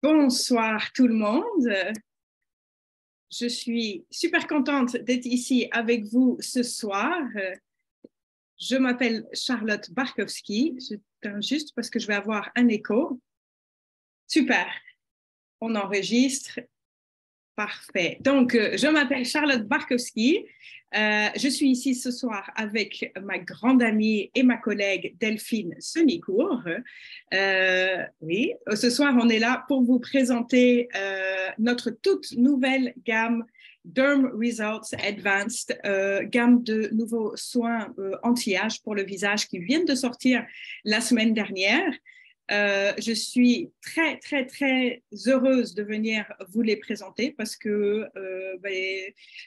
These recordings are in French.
Bonsoir tout le monde. Je suis super contente d'être ici avec vous ce soir. Je m'appelle Charlotte Barkowski. J'éteins juste parce que je vais avoir un écho. Super, on enregistre. Parfait. Donc, je m'appelle Charlotte Barkowski. Je suis ici ce soir avec ma grande amie et ma collègue Delphine Senicourt. Oui, ce soir, on est là pour vous présenter notre toute nouvelle gamme Derm Results Advanced, gamme de nouveaux soins anti-âge pour le visage qui viennent de sortir la semaine dernière. Je suis très, très, très heureuse de venir vous les présenter parce que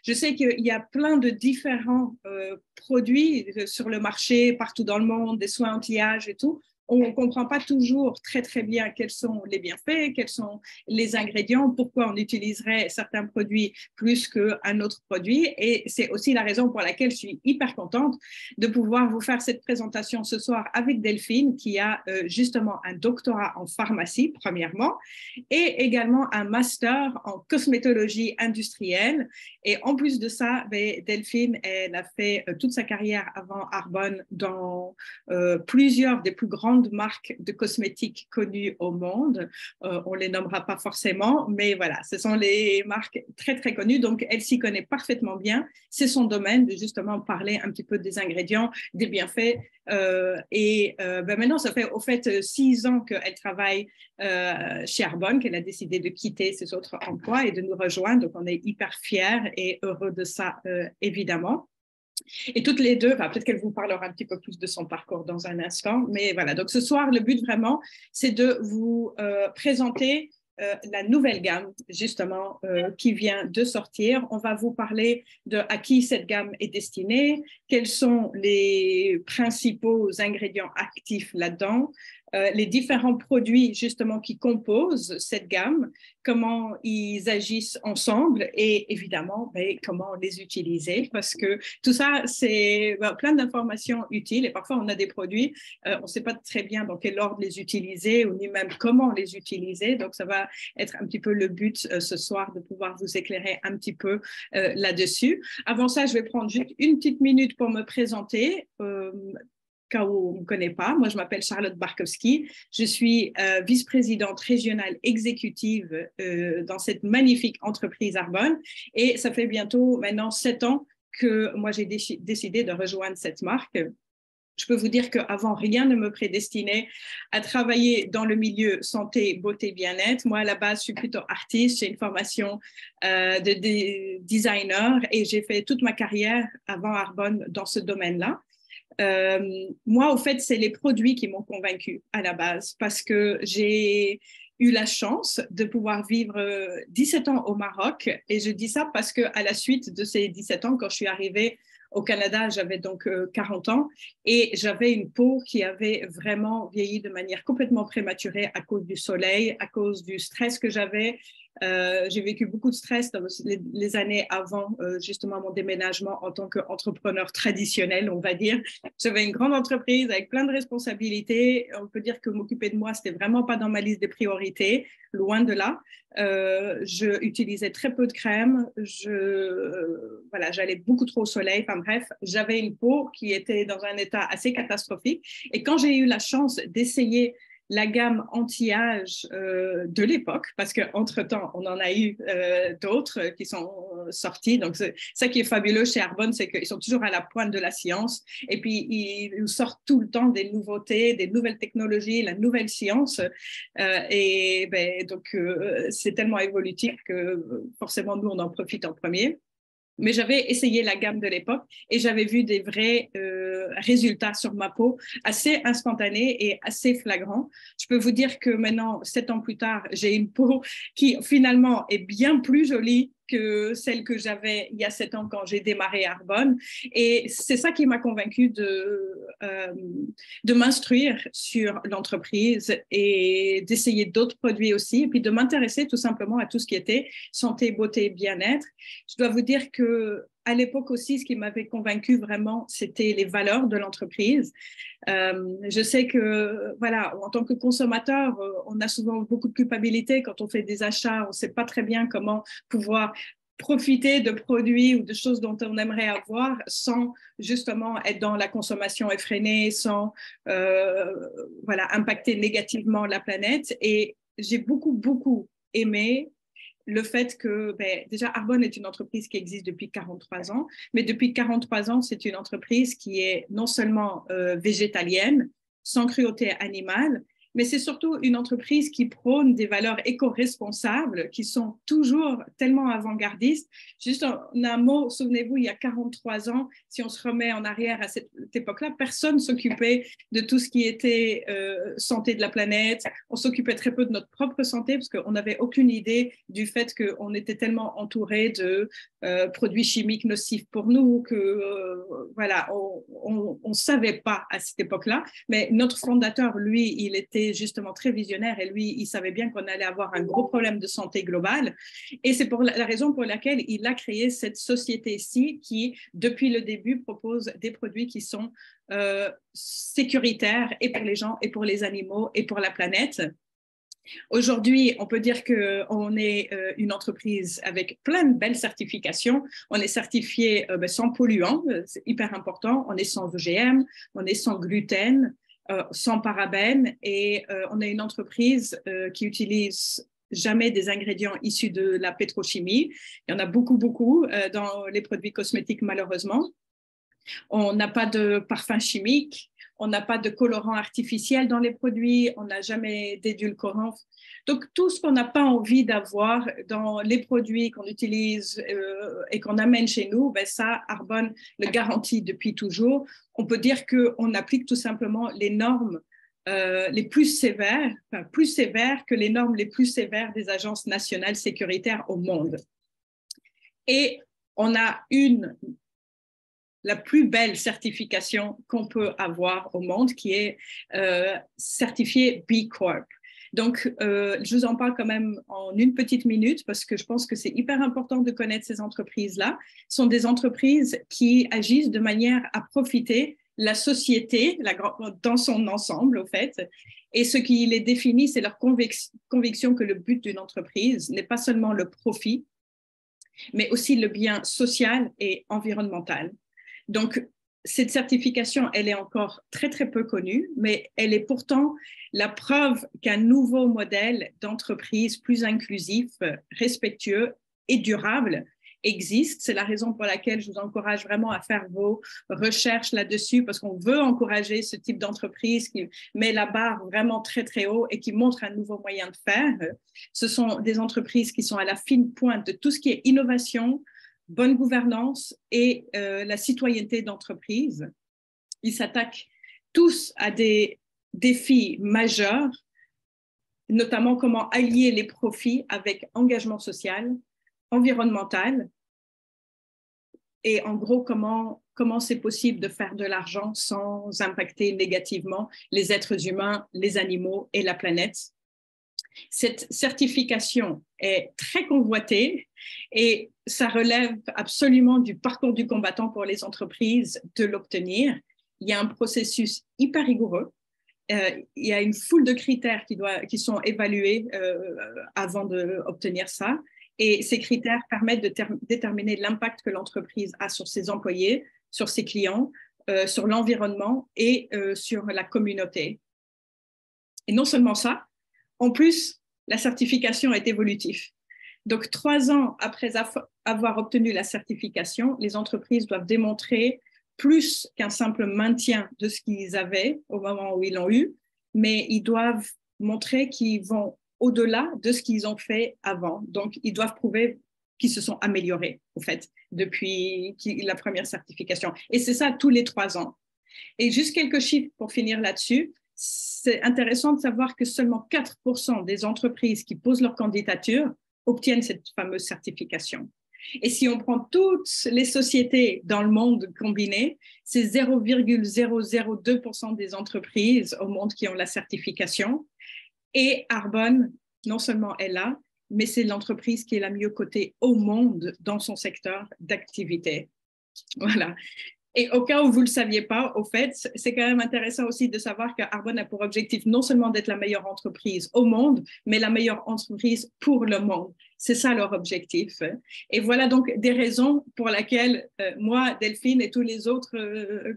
je sais qu'il y a plein de différents produits sur le marché, partout dans le monde, des soins anti-âge et tout. On ne comprend pas toujours très, très bien quels sont les bienfaits, quels sont les ingrédients, pourquoi on utiliserait certains produits plus qu'un autre produit. Et c'est aussi la raison pour laquelle je suis hyper contente de pouvoir vous faire cette présentation ce soir avec Delphine, qui a justement un doctorat en pharmacie, premièrement, et également un master en cosmétologie industrielle. Et en plus de ça, Delphine, elle a fait toute sa carrière avant Arbonne dans plusieurs des plus grandes marques de cosmétiques connues au monde. On ne les nommera pas forcément, mais voilà, ce sont les marques très, très connues. Donc, elle s'y connaît parfaitement bien. C'est son domaine de justement parler un petit peu des ingrédients, des bienfaits. Maintenant, ça fait au fait 6 ans qu'elle travaille chez Arbonne, qu'elle a décidé de quitter ses autres emplois et de nous rejoindre. Donc, on est hyper fiers et heureux de ça, évidemment. Et toutes les deux, peut-être qu'elle vous parlera un petit peu plus de son parcours dans un instant, mais voilà. Donc ce soir, le but vraiment, c'est de vous présenter la nouvelle gamme, justement, qui vient de sortir. On va vous parler de à qui cette gamme est destinée, quels sont les principaux ingrédients actifs là-dedans, les différents produits justement qui composent cette gamme, comment ils agissent ensemble et évidemment comment les utiliser, parce que tout ça c'est plein d'informations utiles et parfois on a des produits, on ne sait pas très bien dans quel ordre les utiliser ou ni même comment les utiliser, donc ça va être un petit peu le but ce soir de pouvoir vous éclairer un petit peu là-dessus. Avant ça, je vais prendre juste une petite minute pour me présenter. Cas où on ne me connaît pas, moi je m'appelle Charlotte Barkowski, je suis vice-présidente régionale exécutive dans cette magnifique entreprise Arbonne et ça fait bientôt maintenant 7 ans que moi j'ai décidé de rejoindre cette marque. Je peux vous dire qu'avant, rien ne me prédestinait à travailler dans le milieu santé, beauté, bien-être. Moi, à la base, je suis plutôt artiste. J'ai une formation de designer et j'ai fait toute ma carrière avant Arbonne dans ce domaine-là. Moi, au fait, c'est les produits qui m'ont convaincue à la base parce que j'ai eu la chance de pouvoir vivre 17 ans au Maroc. Et je dis ça parce qu'à la suite de ces 17 ans, quand je suis arrivée au Canada, j'avais donc 40 ans et j'avais une peau qui avait vraiment vieilli de manière complètement prématurée à cause du soleil, à cause du stress que j'avais. J'ai vécu beaucoup de stress dans les années avant justement mon déménagement en tant qu'entrepreneur traditionnel, on va dire. J'avais une grande entreprise avec plein de responsabilités. On peut dire que m'occuper de moi, c'était vraiment pas dans ma liste des priorités, loin de là. Je utilisais très peu de crème, voilà, j'allais beaucoup trop au soleil. Enfin bref, j'avais une peau qui était dans un état assez catastrophique. Et quand j'ai eu la chance d'essayer la gamme anti-âge de l'époque, parce qu'entre-temps, on en a eu d'autres qui sont sortis. Donc, ça qui est fabuleux chez Arbonne, c'est qu'ils sont toujours à la pointe de la science. Et puis, ils nous sortent tout le temps des nouveautés, des nouvelles technologies, la nouvelle science. C'est tellement évolutif que forcément, nous, on en profite en premier. Mais j'avais essayé la gamme de l'époque et j'avais vu des vrais résultats sur ma peau assez instantanés et assez flagrants. Je peux vous dire que maintenant, 7 ans plus tard, j'ai une peau qui finalement est bien plus jolie que celle que j'avais il y a 7 ans quand j'ai démarré Arbonne. Et c'est ça qui m'a convaincue de m'instruire sur l'entreprise et d'essayer d'autres produits aussi, et puis de m'intéresser tout simplement à tout ce qui était santé, beauté, bien-être. Je dois vous dire que à l'époque aussi, ce qui m'avait convaincu vraiment, c'était les valeurs de l'entreprise. Je sais que, voilà, en tant que consommateur, on a souvent beaucoup de culpabilité quand on fait des achats. On ne sait pas très bien comment pouvoir profiter de produits ou de choses dont on aimerait avoir sans justement être dans la consommation effrénée, sans voilà, impacter négativement la planète. Et j'ai beaucoup aimé le fait que, déjà, Arbonne est une entreprise qui existe depuis 43 ans, mais depuis 43 ans, c'est une entreprise qui est non seulement végétalienne, sans cruauté animale, mais c'est surtout une entreprise qui prône des valeurs éco-responsables qui sont toujours tellement avant-gardistes. Juste un mot, souvenez-vous, il y a 43 ans, si on se remet en arrière à cette époque-là, personne ne s'occupait de tout ce qui était santé de la planète. On s'occupait très peu de notre propre santé parce qu'on n'avait aucune idée du fait qu'on était tellement entouré de produits chimiques nocifs pour nous que voilà, on ne savait pas à cette époque-là. Mais notre fondateur, lui, il était justement très visionnaire et lui, il savait bien qu'on allait avoir un gros problème de santé globale. Et c'est pour la raison pour laquelle il a créé cette société-ci qui, depuis le début, propose des produits qui sont sécuritaires et pour les gens et pour les animaux et pour la planète. Aujourd'hui, on peut dire qu'on est une entreprise avec plein de belles certifications. On est certifié sans polluants, c'est hyper important. On est sans OGM, on est sans gluten, sans parabènes et on est une entreprise qui utilise jamais des ingrédients issus de la pétrochimie. Il y en a beaucoup dans les produits cosmétiques malheureusement. On n'a pas de parfum chimique, on n'a pas de colorant artificiel dans les produits, on n'a jamais d'édulcorant. Donc, tout ce qu'on n'a pas envie d'avoir dans les produits qu'on utilise et qu'on amène chez nous, ça, Arbonne le garantit depuis toujours. On peut dire qu'on applique tout simplement les normes les plus sévères, enfin, plus sévères que les normes les plus sévères des agences nationales sécuritaires au monde. Et on a la plus belle certification qu'on peut avoir au monde, qui est certifiée B Corp. Donc, je vous en parle quand même en une petite minute parce que je pense que c'est hyper important de connaître ces entreprises-là. Ce sont des entreprises qui agissent de manière à profiter la société dans son ensemble, au fait. Et ce qui les définit, c'est leur conviction que le but d'une entreprise n'est pas seulement le profit, mais aussi le bien social et environnemental. Donc, cette certification, elle est encore très peu connue, mais elle est pourtant la preuve qu'un nouveau modèle d'entreprise plus inclusif, respectueux et durable existe. C'est la raison pour laquelle je vous encourage vraiment à faire vos recherches là-dessus, parce qu'on veut encourager ce type d'entreprise qui met la barre vraiment très haut et qui montre un nouveau moyen de faire. Ce sont des entreprises qui sont à la fine pointe de tout ce qui est innovation, bonne gouvernance et la citoyenneté d'entreprise. Ils s'attaquent tous à des défis majeurs, notamment comment allier les profits avec engagement social, environnemental, et en gros, comment c'est possible de faire de l'argent sans impacter négativement les êtres humains, les animaux et la planète. Cette certification est très convoitée et ça relève absolument du parcours du combattant pour les entreprises de l'obtenir. Il y a un processus hyper rigoureux. Il y a une foule de critères qui sont évalués avant d'obtenir ça. Et ces critères permettent de déterminer l'impact que l'entreprise a sur ses employés, sur ses clients, sur l'environnement et sur la communauté. Et non seulement ça, en plus, la certification est évolutive. Donc, 3 ans après avoir obtenu la certification, les entreprises doivent démontrer plus qu'un simple maintien de ce qu'ils avaient au moment où ils l'ont eu, mais ils doivent montrer qu'ils vont au-delà de ce qu'ils ont fait avant. Donc, ils doivent prouver qu'ils se sont améliorés, au fait, depuis la première certification. Et c'est ça tous les 3 ans. Et juste quelques chiffres pour finir là-dessus. C'est intéressant de savoir que seulement 4% des entreprises qui posent leur candidature obtiennent cette fameuse certification. Et si on prend toutes les sociétés dans le monde combinées, c'est 0,002% des entreprises au monde qui ont la certification. Et Arbonne, non seulement est là, mais c'est l'entreprise qui est la mieux cotée au monde dans son secteur d'activité. Voilà. Et au cas où vous ne le saviez pas, au fait, c'est quand même intéressant aussi de savoir qu'Arbonne a pour objectif non seulement d'être la meilleure entreprise au monde, mais la meilleure entreprise pour le monde. C'est ça leur objectif. Et voilà donc des raisons pour lesquelles moi, Delphine et tous les autres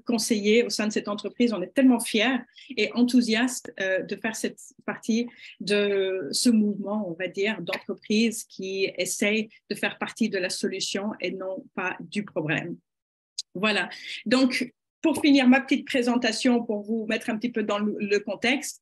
conseillers au sein de cette entreprise, on est tellement fiers et enthousiastes de faire cette partie de ce mouvement, on va dire, d'entreprises qui essayent de faire partie de la solution et non pas du problème. Voilà. Donc, pour finir ma petite présentation, pour vous mettre un petit peu dans le contexte,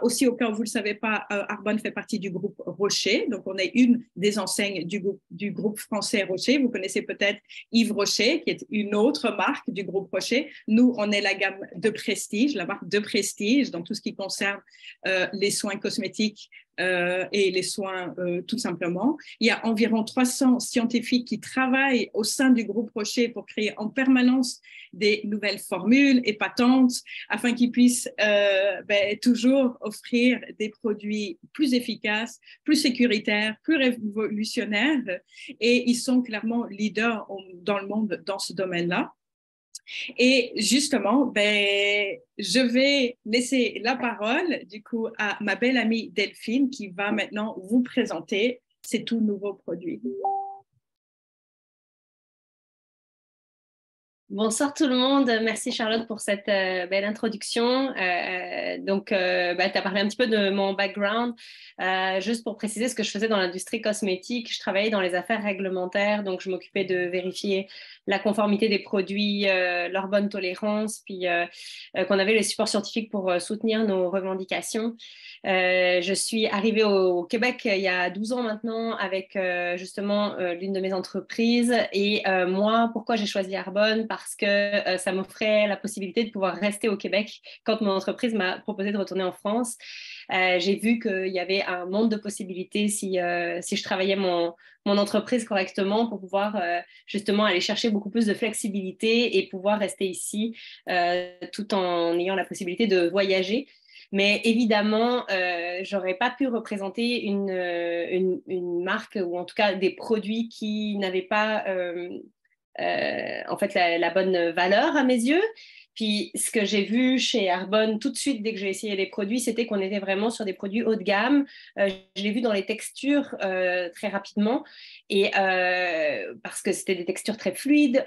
aussi au cas où vous ne le savez pas, Arbonne fait partie du groupe Rocher. Donc, on est une des enseignes du groupe français Rocher. Vous connaissez peut-être Yves Rocher, qui est une autre marque du groupe Rocher. Nous, on est la gamme de prestige, la marque de prestige dans tout ce qui concerne les soins cosmétiques et les soins tout simplement. Il y a environ 300 scientifiques qui travaillent au sein du groupe Rocher pour créer en permanence des nouvelles formules et patentes afin qu'ils puissent toujours offrir des produits plus efficaces, plus sécuritaires, plus révolutionnaires et ils sont clairement leaders dans le monde dans ce domaine-là. Et justement, je vais laisser la parole du coup à ma belle amie Delphine qui va maintenant vous présenter ces tout nouveaux produits. Bonsoir tout le monde, merci Charlotte pour cette belle introduction. Tu as parlé un petit peu de mon background. Juste pour préciser ce que je faisais dans l'industrie cosmétique, je travaillais dans les affaires réglementaires, donc je m'occupais de vérifier la conformité des produits, leur bonne tolérance, puis qu'on avait les supports scientifiques pour soutenir nos revendications. Je suis arrivée au Québec il y a 12 ans maintenant avec justement l'une de mes entreprises et moi, pourquoi j'ai choisi Arbonne? Parce que ça m'offrait la possibilité de pouvoir rester au Québec quand mon entreprise m'a proposé de retourner en France. J'ai vu qu'il y avait un monde de possibilités si je travaillais mon entreprise correctement pour pouvoir justement aller chercher beaucoup plus de flexibilité et pouvoir rester ici tout en ayant la possibilité de voyager. Mais évidemment, j'aurais pas pu représenter une marque ou en tout cas des produits qui n'avaient pas en fait la bonne valeur à mes yeux. Puis ce que j'ai vu chez Arbonne tout de suite dès que j'ai essayé les produits, c'était qu'on était vraiment sur des produits haut de gamme. Je l'ai vu dans les textures très rapidement et parce que c'était des textures très fluides,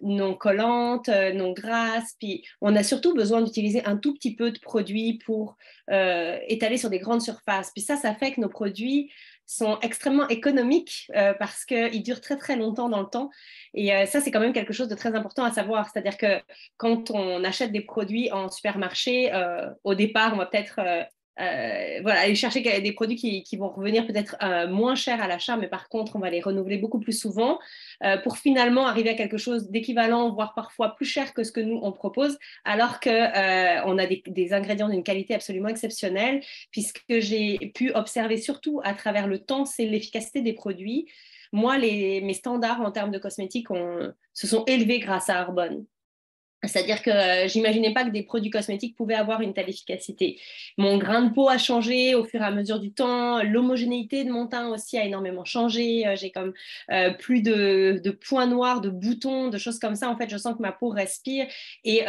non collantes, non grasses. Puis on a surtout besoin d'utiliser un tout petit peu de produits pour étaler sur des grandes surfaces. Puis ça fait que nos produits sont extrêmement économiques parce qu'ils durent très très longtemps dans le temps. Et ça, c'est quand même quelque chose de très important à savoir. C'est-à-dire que quand on achète des produits en supermarché, au départ, on va peut-être aller chercher des produits qui vont revenir peut-être moins cher à l'achat, mais par contre, on va les renouveler beaucoup plus souvent pour finalement arriver à quelque chose d'équivalent, voire parfois plus cher que ce que nous, on propose, alors qu'on a des ingrédients d'une qualité absolument exceptionnelle. Puis ce que j'ai pu observer surtout à travers le temps, c'est l'efficacité des produits. Moi, mes standards en termes de cosmétiques se sont élevés grâce à Arbonne. C'est-à-dire que j'imaginais pas que des produits cosmétiques pouvaient avoir une telle efficacité. Mon grain de peau a changé au fur et à mesure du temps. L'homogénéité de mon teint aussi a énormément changé. J'ai comme plus de points noirs, de boutons, de choses comme ça. En fait, je sens que ma peau respire. Et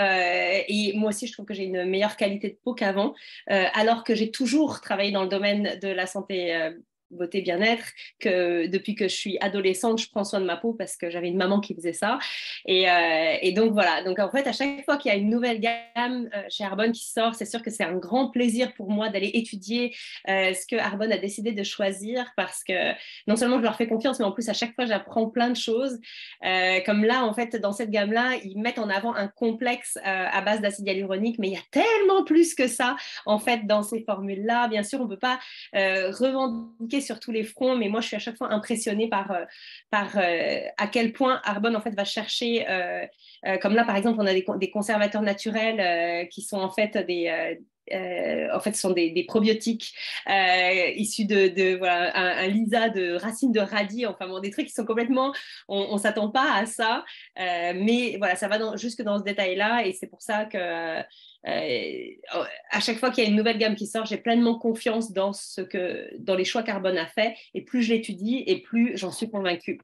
moi aussi, je trouve que j'ai une meilleure qualité de peau qu'avant. Alors que j'ai toujours travaillé dans le domaine de la santé beauté bien-être, que depuis que je suis adolescente, je prends soin de ma peau parce que j'avais une maman qui faisait ça. Et donc voilà, donc en fait, à chaque fois qu'il y a une nouvelle gamme chez Arbonne qui sort, c'est sûr que c'est un grand plaisir pour moi d'aller étudier ce que Arbonne a décidé de choisir parce que non seulement je leur fais confiance, mais en plus à chaque fois, j'apprends plein de choses. Comme là, en fait, dans cette gamme-là, ils mettent en avant un complexe à base d'acide hyaluronique, mais il y a tellement plus que ça, en fait, dans ces formules-là. Bien sûr, on ne peut pas revendiquer sur tous les fronts, mais moi, je suis à chaque fois impressionnée par à quel point Arbonne, en fait, va chercher, comme là, par exemple, on a des conservateurs naturels qui sont en fait ce sont des probiotiques issus de voilà, un lisa de racines de radis, enfin bon, des trucs qui sont complètement, on s'attend pas à ça, mais voilà, ça va jusque dans ce détail-là, et c'est pour ça que à chaque fois qu'il y a une nouvelle gamme qui sort, j'ai pleinement confiance dans les choix qu'Arbonne a fait, et plus je l'étudie, et plus j'en suis convaincue.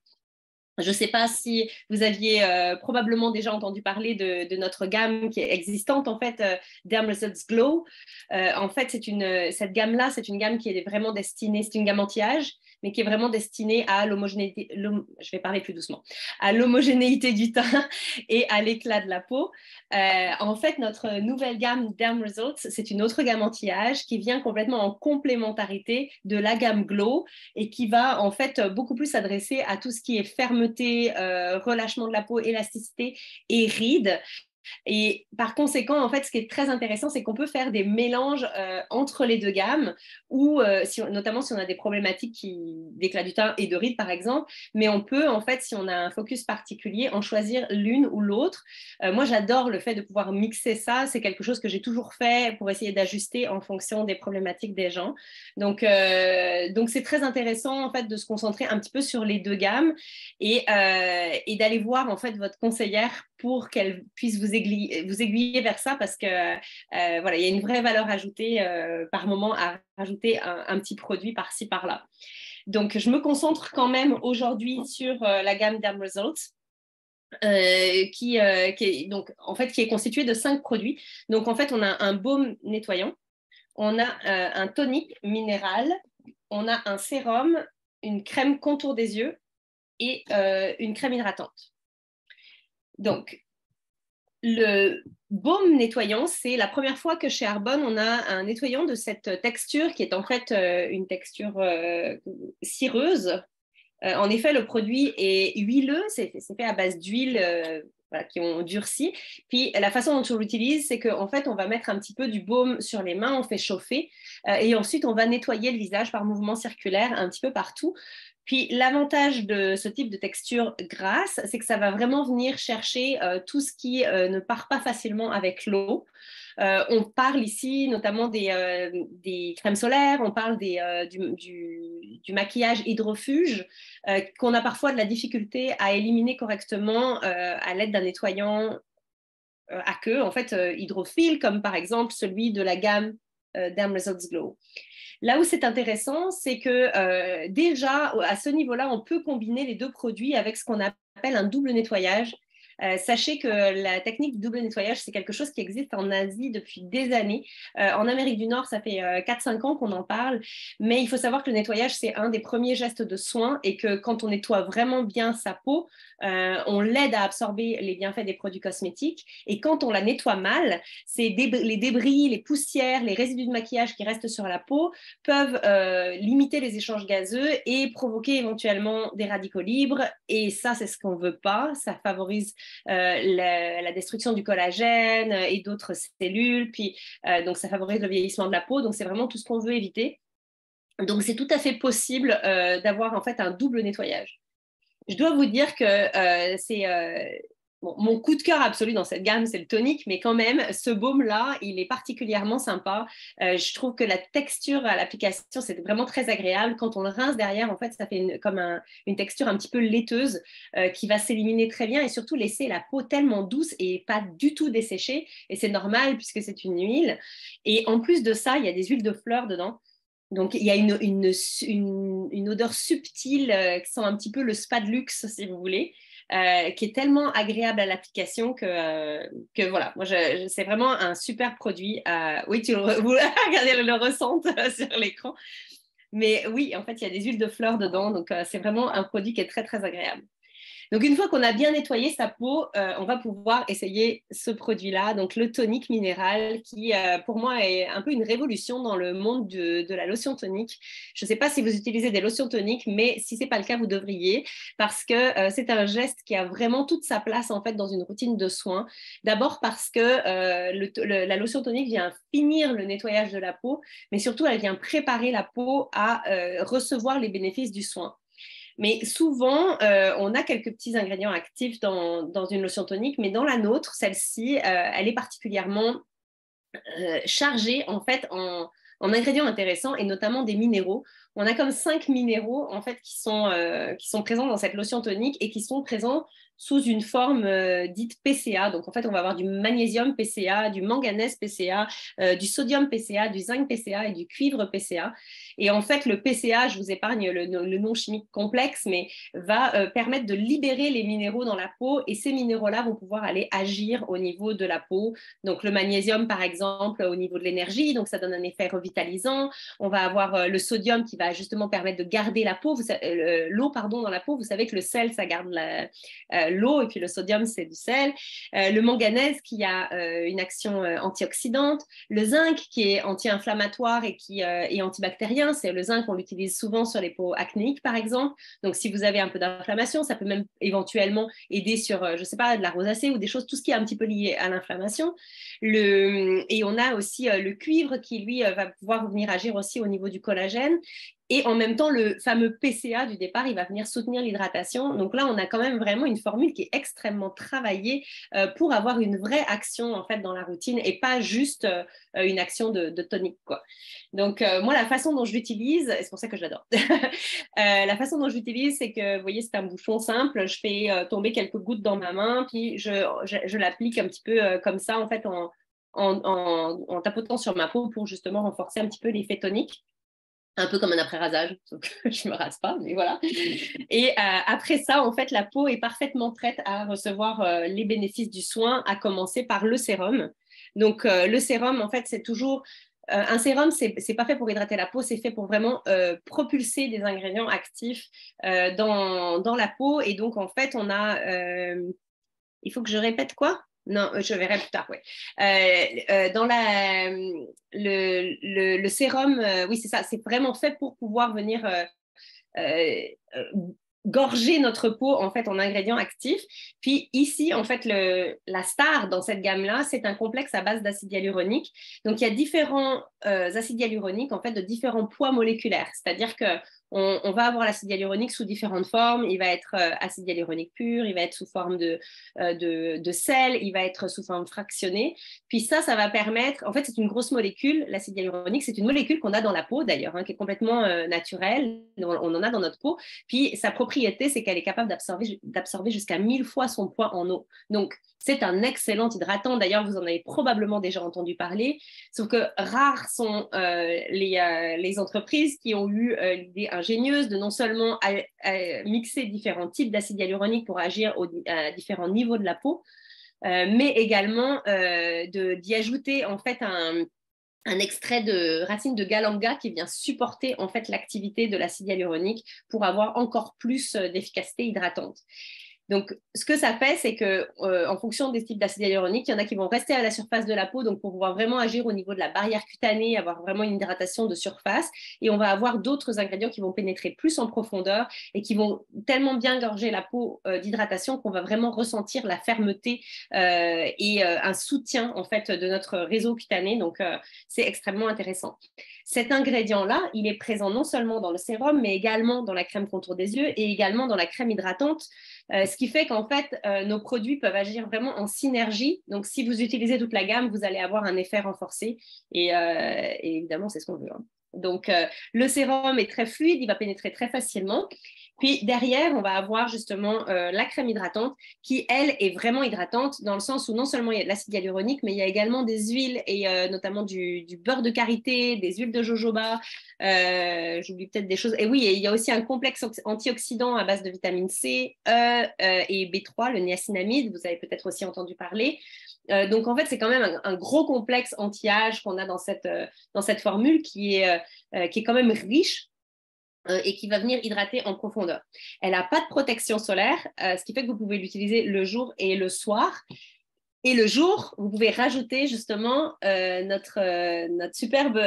Je ne sais pas si vous aviez probablement déjà entendu parler de notre gamme qui est existante, en fait, Derm Results Glow. En fait, cette gamme-là, c'est une gamme qui est vraiment destinée, c'est une gamme anti-âge, mais qui est vraiment destinée à l'homogénéité, je vais parler plus doucement, à l'homogénéité du teint et à l'éclat de la peau. En fait, notre nouvelle gamme Derm Results, c'est une autre gamme anti-âge qui vient complètement en complémentarité de la gamme Glow et qui va en fait beaucoup plus s'adresser à tout ce qui est fermeté, relâchement de la peau, élasticité et rides. Et par conséquent, en fait, ce qui est très intéressant, c'est qu'on peut faire des mélanges entre les deux gammes, ou notamment si on a des problématiques d'éclat du teint et de rides, par exemple, mais on peut, en fait, si on a un focus particulier, en choisir l'une ou l'autre. Moi, j'adore le fait de pouvoir mixer ça. C'est quelque chose que j'ai toujours fait pour essayer d'ajuster en fonction des problématiques des gens. Donc c'est très intéressant, en fait, de se concentrer un petit peu sur les deux gammes et d'aller voir, en fait, votre conseillère pour qu'elle puisse vous aiguiller vers ça parce que voilà, il y a une vraie valeur ajoutée par moment à rajouter un petit produit par-ci, par-là. Donc, je me concentre quand même aujourd'hui sur la gamme Derm Results. Qui est constituée de 5 produits. Donc, en fait, on a un baume nettoyant, on a un tonique minéral, on a un sérum, une crème contour des yeux et une crème hydratante. Donc, le baume nettoyant, c'est la première fois que chez Arbonne, on a un nettoyant de cette texture qui est en fait une texture cireuse. En effet, le produit est huileux, c'est fait à base d'huile voilà, qui ont durci. Puis la façon dont on l'utilise, c'est qu'en fait, on va mettre un petit peu du baume sur les mains, on fait chauffer et ensuite on va nettoyer le visage par mouvement circulaire un petit peu partout. Puis l'avantage de ce type de texture grasse, c'est que ça va vraiment venir chercher tout ce qui ne part pas facilement avec l'eau. On parle ici notamment des crèmes solaires, on parle du maquillage hydrofuge qu'on a parfois de la difficulté à éliminer correctement à l'aide d'un nettoyant à queue, en fait hydrophile, comme par exemple celui de la gamme Derm Results Glow. Là où c'est intéressant, c'est que déjà, à ce niveau-là, on peut combiner les deux produits avec ce qu'on appelle un double nettoyage. Sachez que la technique du double nettoyage, c'est quelque chose qui existe en Asie depuis des années. En Amérique du Nord, ça fait 4-5 ans qu'on en parle, mais il faut savoir que le nettoyage, c'est un des premiers gestes de soin et que quand on nettoie vraiment bien sa peau, on l'aide à absorber les bienfaits des produits cosmétiques. Et quand on la nettoie mal, c'est les débris, les poussières, les résidus de maquillage qui restent sur la peau peuvent limiter les échanges gazeux et provoquer éventuellement des radicaux libres. Et ça, c'est ce qu'on ne veut pas. Ça favorise la destruction du collagène et d'autres cellules. Puis, donc, ça favorise le vieillissement de la peau. Donc, c'est vraiment tout ce qu'on veut éviter. Donc, c'est tout à fait possible d'avoir en fait un double nettoyage. Je dois vous dire que bon, mon coup de cœur absolu dans cette gamme, c'est le tonique, mais quand même, ce baume-là, il est particulièrement sympa. Je trouve que la texture à l'application, c'est vraiment très agréable. Quand on le rince derrière, en fait, ça fait une texture un petit peu laiteuse qui va s'éliminer très bien et surtout laisser la peau tellement douce et pas du tout desséchée. Et c'est normal puisque c'est une huile. Et en plus de ça, il y a des huiles de fleurs dedans. Donc, il y a une odeur subtile qui sent un petit peu le spa de luxe, si vous voulez, qui est tellement agréable à l'application que voilà, moi, c'est vraiment un super produit. Oui, vous regardez le ressente sur l'écran. Mais oui, en fait, il y a des huiles de fleurs dedans. Donc, c'est vraiment un produit qui est très, très agréable. Donc, une fois qu'on a bien nettoyé sa peau, on va pouvoir essayer ce produit-là, donc le tonique minéral, qui pour moi est un peu une révolution dans le monde de la lotion tonique. Je ne sais pas si vous utilisez des lotions toniques, mais si ce n'est pas le cas, vous devriez, parce que c'est un geste qui a vraiment toute sa place en fait dans une routine de soins. D'abord parce que la lotion tonique vient finir le nettoyage de la peau, mais surtout elle vient préparer la peau à recevoir les bénéfices du soin. Mais souvent, on a quelques petits ingrédients actifs dans une lotion tonique, mais dans la nôtre, celle-ci, elle est particulièrement chargée en fait en ingrédients intéressants et notamment des minéraux. On a comme 5 minéraux en fait qui sont présents dans cette lotion tonique et qui sont présents sous une forme dite PCA. Donc, en fait, on va avoir du magnésium PCA, du manganèse PCA, du sodium PCA, du zinc PCA et du cuivre PCA. Et en fait, le PCA, je vous épargne le nom chimique complexe, mais va permettre de libérer les minéraux dans la peau et ces minéraux-là vont pouvoir aller agir au niveau de la peau. Donc, le magnésium, par exemple, au niveau de l'énergie, donc ça donne un effet revitalisant. On va avoir le sodium qui va justement permettre de garder la peau, l'eau pardon, dans la peau. Vous savez que le sel, ça garde l'eau et puis le sodium, c'est du sel. Le manganèse qui a une action antioxydante. Le zinc qui est anti-inflammatoire et qui est antibactérien. C'est le zinc, on l'utilise souvent sur les peaux acnéiques, par exemple. Donc, si vous avez un peu d'inflammation, ça peut même éventuellement aider sur, je ne sais pas, de la rosacée ou des choses, tout ce qui est un petit peu lié à l'inflammation. Et on a aussi le cuivre qui, lui, va pouvoir venir agir aussi au niveau du collagène. Et en même temps, le fameux PCA du départ, il va venir soutenir l'hydratation. Donc là, on a quand même vraiment une formule qui est extrêmement travaillée pour avoir une vraie action en fait dans la routine et pas juste une action de tonique, quoi. Donc moi, la façon dont je l'utilise, c'est pour ça que je l'adore. La façon dont je l'utilise, c'est que, vous voyez, c'est un bouchon simple. Je fais tomber quelques gouttes dans ma main, puis je l'applique un petit peu comme ça, en fait, en tapotant sur ma peau pour justement renforcer un petit peu l'effet tonique. Un peu comme un après-rasage, donc je ne me rase pas, mais voilà. Et après ça, en fait, la peau est parfaitement prête à recevoir les bénéfices du soin, à commencer par le sérum. Donc, le sérum, en fait, c'est toujours... un sérum, c'est pas fait pour hydrater la peau, c'est fait pour vraiment propulser des ingrédients actifs dans la peau. Et donc, en fait, on a... il faut que je répète quoi? Non, je verrai plus tard, oui. Dans le sérum, oui, c'est ça, c'est vraiment fait pour pouvoir venir euh, gorger notre peau en fait en ingrédients actifs. Puis ici, en fait, la star dans cette gamme-là, c'est un complexe à base d'acide hyaluronique. Donc, il y a différents acides hyaluroniques en fait de différents poids moléculaires. C'est-à-dire que on va avoir l'acide hyaluronique sous différentes formes. Il va être acide hyaluronique pur, il va être sous forme de sel, il va être sous forme fractionnée. Puis ça va permettre, en fait, c'est une grosse molécule, l'acide hyaluronique, c'est une molécule qu'on a dans la peau d'ailleurs, hein, qui est complètement naturelle, on en a dans notre peau. Puis sa propriété, c'est qu'elle est capable d'absorber jusqu'à 1000 fois son poids en eau. Donc, c'est un excellent hydratant. D'ailleurs, vous en avez probablement déjà entendu parler. Sauf que rares sont les entreprises qui ont eu l'idée ingénieuse de non seulement mixer différents types d'acide hyaluronique pour agir à différents niveaux de la peau, mais également d'y ajouter en fait un extrait de racine de galanga qui vient supporter en fait l'activité de l'acide hyaluronique pour avoir encore plus d'efficacité hydratante. Donc, ce que ça fait, c'est que, en fonction des types d'acide hyaluronique, il y en a qui vont rester à la surface de la peau, donc pour pouvoir vraiment agir au niveau de la barrière cutanée, avoir vraiment une hydratation de surface. Et on va avoir d'autres ingrédients qui vont pénétrer plus en profondeur et qui vont tellement bien gorger la peau d'hydratation qu'on va vraiment ressentir la fermeté et un soutien en fait de notre réseau cutané. Donc, c'est extrêmement intéressant. Cet ingrédient-là, il est présent non seulement dans le sérum, mais également dans la crème contour des yeux et également dans la crème hydratante. Ce qui fait qu'en fait, nos produits peuvent agir vraiment en synergie. Donc, si vous utilisez toute la gamme, vous allez avoir un effet renforcé. Et évidemment, c'est ce qu'on veut, hein. Donc, le sérum est très fluide, il va pénétrer très facilement. Puis derrière, on va avoir justement la crème hydratante qui, elle, est vraiment hydratante dans le sens où non seulement il y a de l'acide hyaluronique, mais il y a également des huiles et notamment du beurre de karité, des huiles de jojoba. J'oublie peut-être des choses. Et oui, il y a aussi un complexe antioxydant à base de vitamine C, E et B3, le niacinamide. Vous avez peut-être aussi entendu parler. Donc, en fait, c'est quand même un gros complexe anti-âge qu'on a dans cette formule qui est quand même riche et qui va venir hydrater en profondeur. Elle n'a pas de protection solaire, ce qui fait que vous pouvez l'utiliser le jour et le soir. Et le jour, vous pouvez rajouter justement notre superbe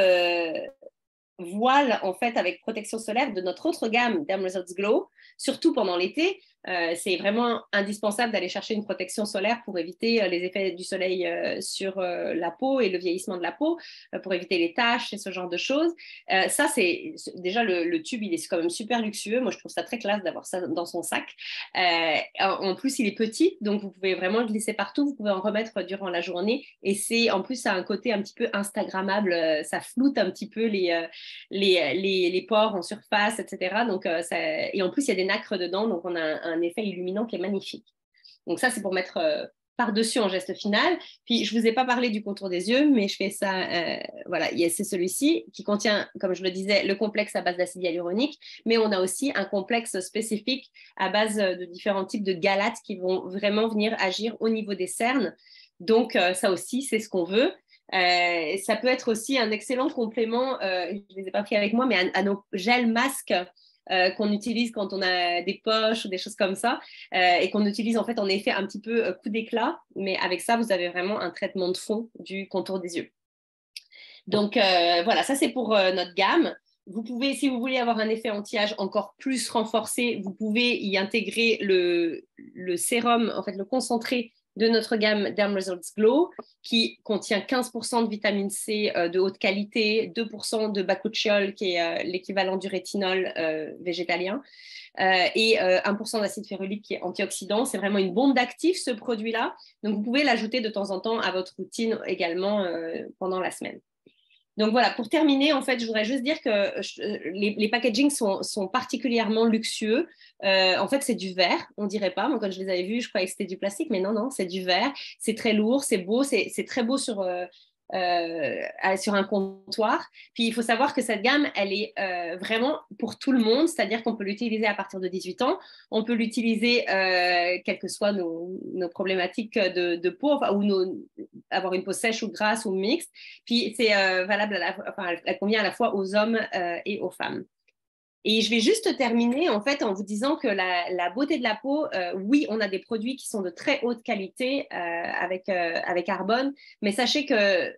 voile en fait avec protection solaire de notre autre gamme Derm Results Glow, surtout pendant l'été. C'est vraiment indispensable d'aller chercher une protection solaire pour éviter les effets du soleil sur la peau et le vieillissement de la peau, pour éviter les taches et ce genre de choses. Ça, c'est déjà le tube, il est quand même super luxueux. Moi, je trouve ça très classe d'avoir ça dans son sac. En plus, il est petit, donc vous pouvez vraiment le glisser partout. Vous pouvez en remettre durant la journée. Et en plus, ça a un côté un petit peu Instagrammable. Ça floute un petit peu les pores en surface, etc. Donc, et en plus, il y a des nacres dedans, donc on a un effet illuminant qui est magnifique. Donc ça, c'est pour mettre par-dessus en geste final. Puis, je ne vous ai pas parlé du contour des yeux, mais je fais ça, voilà, c'est celui-ci qui contient, comme je le disais, le complexe à base d'acide hyaluronique, mais on a aussi un complexe spécifique à base de différents types de galates qui vont vraiment venir agir au niveau des cernes. Donc, ça aussi, c'est ce qu'on veut. Ça peut être aussi un excellent complément, je ne les ai pas pris avec moi, mais à nos gels masques qu'on utilise quand on a des poches ou des choses comme ça, et qu'on utilise en fait en effet un petit peu coup d'éclat, mais avec ça, vous avez vraiment un traitement de fond du contour des yeux. Donc voilà, ça c'est pour notre gamme. Vous pouvez, si vous voulez avoir un effet anti-âge encore plus renforcé, vous pouvez y intégrer le sérum, en fait le concentré de notre gamme Derm Results Glow, qui contient 15% de vitamine C de haute qualité, 2% de bakuchiol, qui est l'équivalent du rétinol végétalien, et 1% d'acide férulique qui est antioxydant. C'est vraiment une bombe d'actifs, ce produit-là. Donc, vous pouvez l'ajouter de temps en temps à votre routine également pendant la semaine. Donc voilà, pour terminer, en fait, je voudrais juste dire que les packagings sont particulièrement luxueux. En fait, c'est du verre, on dirait pas. Moi, quand je les avais vus, je croyais que c'était du plastique, mais non, c'est du verre. C'est très lourd, c'est beau, c'est très beau sur un comptoir. Puis, il faut savoir que cette gamme, elle est vraiment pour tout le monde, c'est-à-dire qu'on peut l'utiliser à partir de 18 ans. On peut l'utiliser, quelles que soient nos problématiques de peau, enfin, ou avoir une peau sèche ou grasse ou mixte. Puis, c'est valable, elle convient à la fois aux hommes et aux femmes. Et je vais juste terminer en fait en vous disant que la beauté de la peau, oui, on a des produits qui sont de très haute qualité avec Arbonne, mais sachez que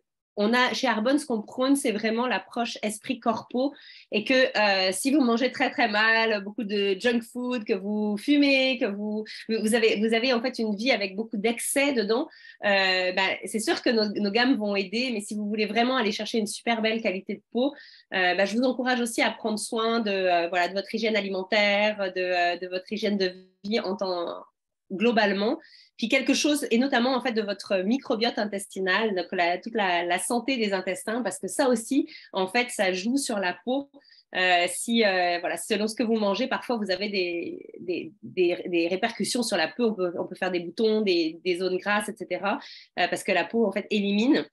chez Arbonne, ce qu'on prône, c'est vraiment l'approche esprit-corpo, et que si vous mangez très très mal, beaucoup de junk food, que vous fumez, que vous avez en fait une vie avec beaucoup d'excès dedans, c'est sûr que nos gammes vont aider, mais si vous voulez vraiment aller chercher une super belle qualité de peau, je vous encourage aussi à prendre soin de votre hygiène alimentaire, de votre hygiène de vie globalement. Puis quelque chose, et notamment en fait de votre microbiote intestinal, donc toute la santé des intestins, parce que ça aussi, en fait, ça joue sur la peau. Selon ce que vous mangez, parfois vous avez des répercussions sur la peau. On peut faire des boutons, des zones grasses, etc. Parce que la peau en fait élimine.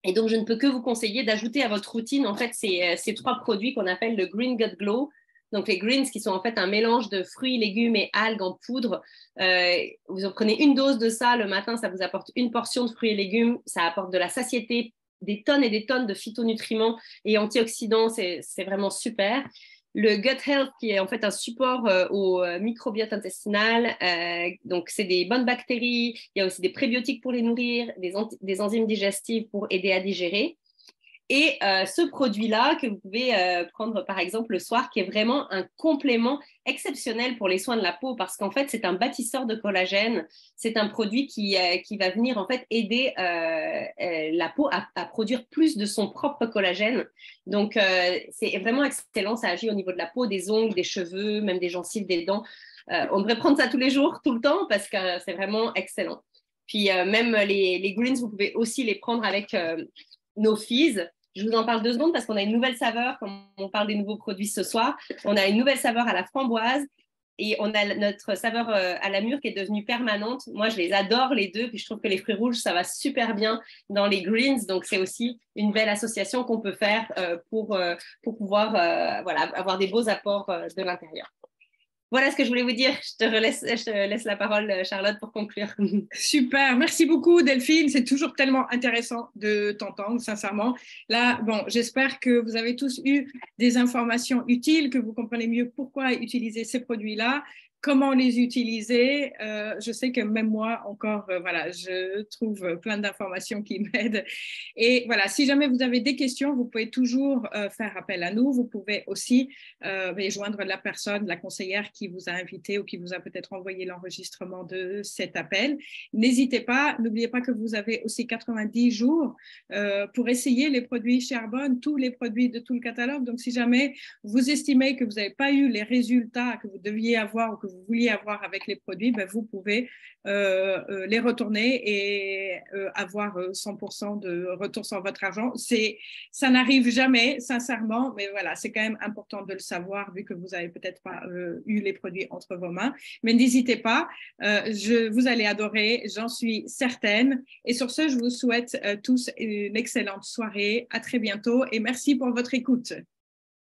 Et donc, je ne peux que vous conseiller d'ajouter à votre routine en fait ces 3 produits qu'on appelle le Green Gut Glow. Donc, les greens qui sont en fait un mélange de fruits, légumes et algues en poudre. Vous en prenez une dose de ça le matin, ça vous apporte une portion de fruits et légumes, ça apporte de la satiété, des tonnes et des tonnes de phytonutriments et antioxydants, c'est vraiment super. Le Gut Health, qui est en fait un support au microbiote intestinal. Donc, c'est des bonnes bactéries. Il y a aussi des prébiotiques pour les nourrir, des enzymes digestives pour aider à digérer. Et ce produit-là que vous pouvez prendre par exemple le soir, qui est vraiment un complément exceptionnel pour les soins de la peau, parce qu'en fait c'est un bâtisseur de collagène. C'est un produit qui va venir en fait aider la peau à produire plus de son propre collagène. Donc c'est vraiment excellent, ça agit au niveau de la peau, des ongles, des cheveux, même des gencives, des dents. On devrait prendre ça tous les jours, tout le temps, parce que c'est vraiment excellent. Puis même les greens, vous pouvez aussi les prendre avec nos fizz. Je vous en parle 2 secondes parce qu'on a une nouvelle saveur, comme on parle des nouveaux produits ce soir. On a une nouvelle saveur à la framboise et on a notre saveur à la mûre qui est devenue permanente. Moi, je les adore les deux, puis je trouve que les fruits rouges, ça va super bien dans les greens. Donc, c'est aussi une belle association qu'on peut faire pour pouvoir avoir des beaux apports de l'intérieur. Voilà ce que je voulais vous dire. Je te laisse la parole, Charlotte, pour conclure. Super, merci beaucoup Delphine. C'est toujours tellement intéressant de t'entendre, sincèrement. Là, bon, j'espère que vous avez tous eu des informations utiles, que vous comprenez mieux pourquoi utiliser ces produits-là, comment les utiliser. Je sais que même moi, encore, je trouve plein d'informations qui m'aident. Et voilà, si jamais vous avez des questions, vous pouvez toujours faire appel à nous. Vous pouvez aussi joindre la personne, la conseillère qui vous a invité ou qui vous a peut-être envoyé l'enregistrement de cet appel. N'hésitez pas, n'oubliez pas que vous avez aussi 90 jours pour essayer les produits chez Arbonne, tous les produits de tout le catalogue. Donc, si jamais vous estimez que vous n'avez pas eu les résultats que vous deviez avoir ou que vous vouliez avoir avec les produits, ben, vous pouvez les retourner et avoir 100% de retour sur votre argent. Ça n'arrive jamais, sincèrement, mais voilà, c'est quand même important de le savoir vu que vous n'avez peut-être pas eu les produits entre vos mains. Mais n'hésitez pas, vous allez adorer, j'en suis certaine. Et sur ce, je vous souhaite tous une excellente soirée. À très bientôt et merci pour votre écoute.